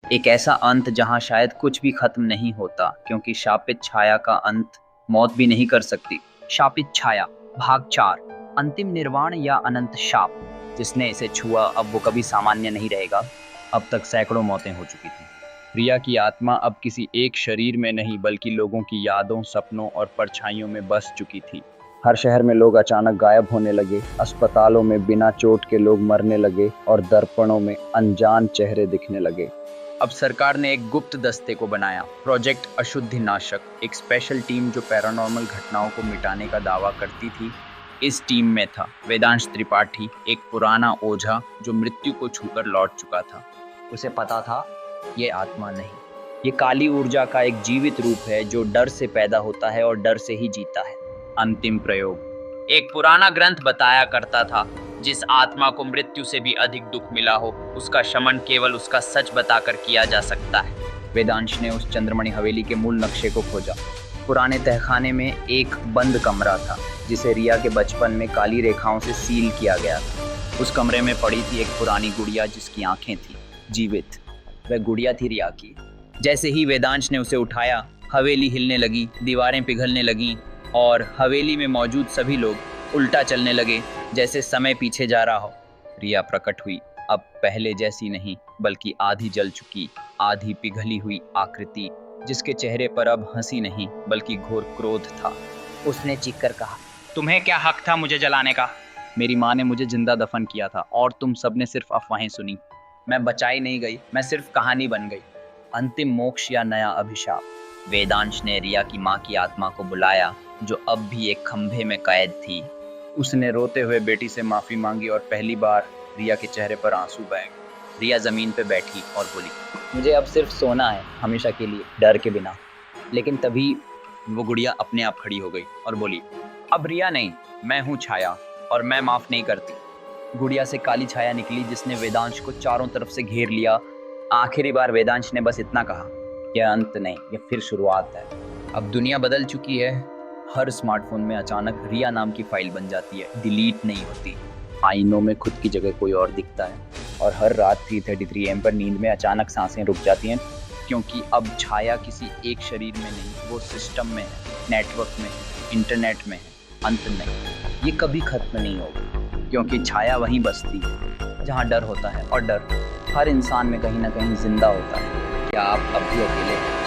एक ऐसा अंत जहां शायद कुछ भी खत्म नहीं होता, क्योंकि शापित छाया का अंत मौत भी नहीं कर सकती। शापित छाया भाग 4, अंतिम निर्वाण या अनंत शाप। जिसने इसे छुआ अब वो कभी सामान्य नहीं रहेगा। अब तक सैकड़ों मौतें हो चुकी थी। रिया की आत्मा अब किसी एक शरीर में नहीं बल्कि लोगों की यादों, सपनों और परछाइयों में बस चुकी थी। हर शहर में लोग अचानक गायब होने लगे, अस्पतालों में बिना चोट के लोग मरने लगे और दर्पणों में अनजान चेहरे दिखने लगे। अब सरकार ने एक गुप्त दस्ते को बनाया, प्रोजेक्ट अशुद्धि नाशक, एक स्पेशल टीम जो पैरानॉर्मल घटनाओं को मिटाने का दावा करती थी। इस टीम में था वेदांश त्रिपाठी, एक पुराना ओझा जो मृत्यु को छूकर लौट चुका था। उसे पता था ये आत्मा नहीं, ये काली ऊर्जा का एक जीवित रूप है जो डर से पैदा होता है और डर से ही जीता है। अंतिम प्रयोग। एक पुराना ग्रंथ बताया करता था, जिस आत्मा को मृत्यु से भी अधिक दुख मिला हो, उसका शमन केवल उसका सच बताकर किया जा सकता है। वेदांश ने उस चंद्रमणि हवेली के मूल नक्शे को खोजा। पुराने तहखाने में एक बंद कमरा था, जिसे रिया के बचपन में काली रेखाओं से सील किया गया था। उस कमरे में पड़ी थी एक पुरानी गुड़िया जिसकी आंखें थी जीवित। वह गुड़िया थी रिया की। जैसे ही वेदांश ने उसे उठाया, हवेली हिलने लगी, दीवारें पिघलने लगीं और हवेली में मौजूद सभी लोग उल्टा चलने लगे, जैसे समय पीछे जा रहा हो। रिया प्रकट हुई, अब पहले जैसी नहीं बल्कि आधी जल चुकी, आधी पिघली हुई आकृति, जिसके चेहरे पर अब हंसी नहीं बल्कि घोर क्रोध था। उसने चीख कर कहा, तुम्हें क्या हक था मुझे जलाने का? मेरी माँ ने मुझे जिंदा दफन किया था और तुम सबने सिर्फ अफवाहें सुनी। मैं बचाई नहीं गई, मैं सिर्फ कहानी बन गई। अंतिम मोक्ष या नया अभिशाप। वेदांश ने रिया की माँ की आत्मा को बुलाया, जो अब भी एक खंभे में कैद थी। उसने रोते हुए बेटी से माफी मांगी और पहली बार रिया के चेहरे पर आंसू बह गए। रिया जमीन पर बैठी और बोली, मुझे अब सिर्फ सोना है, हमेशा के लिए, डर के बिना। लेकिन तभी वो गुड़िया अपने आप खड़ी हो गई और बोली, अब रिया नहीं, मैं हूँ छाया और मैं माफ नहीं करती। गुड़िया से काली छाया निकली जिसने वेदांश को चारों तरफ से घेर लिया। आखिरी बार वेदांश ने बस इतना कहा, यह अंत नहीं, यह फिर शुरुआत है। अब दुनिया बदल चुकी है। हर स्मार्टफोन में अचानक रिया नाम की फाइल बन जाती है, डिलीट नहीं होती। आईनों में खुद की जगह कोई और दिखता है और हर रात 3:33 AM पर नींद में अचानक सांसें रुक जाती हैं, क्योंकि अब छाया किसी एक शरीर में नहीं, वो सिस्टम में है, नेटवर्क में है, इंटरनेट में है। अंत नहीं, ये कभी खत्म नहीं होगा, क्योंकि छाया वहीं बसती है जहाँ डर होता है, और डर हर इंसान में कहीं ना कहीं जिंदा होता है। क्या आप अब भी अकेले हैं?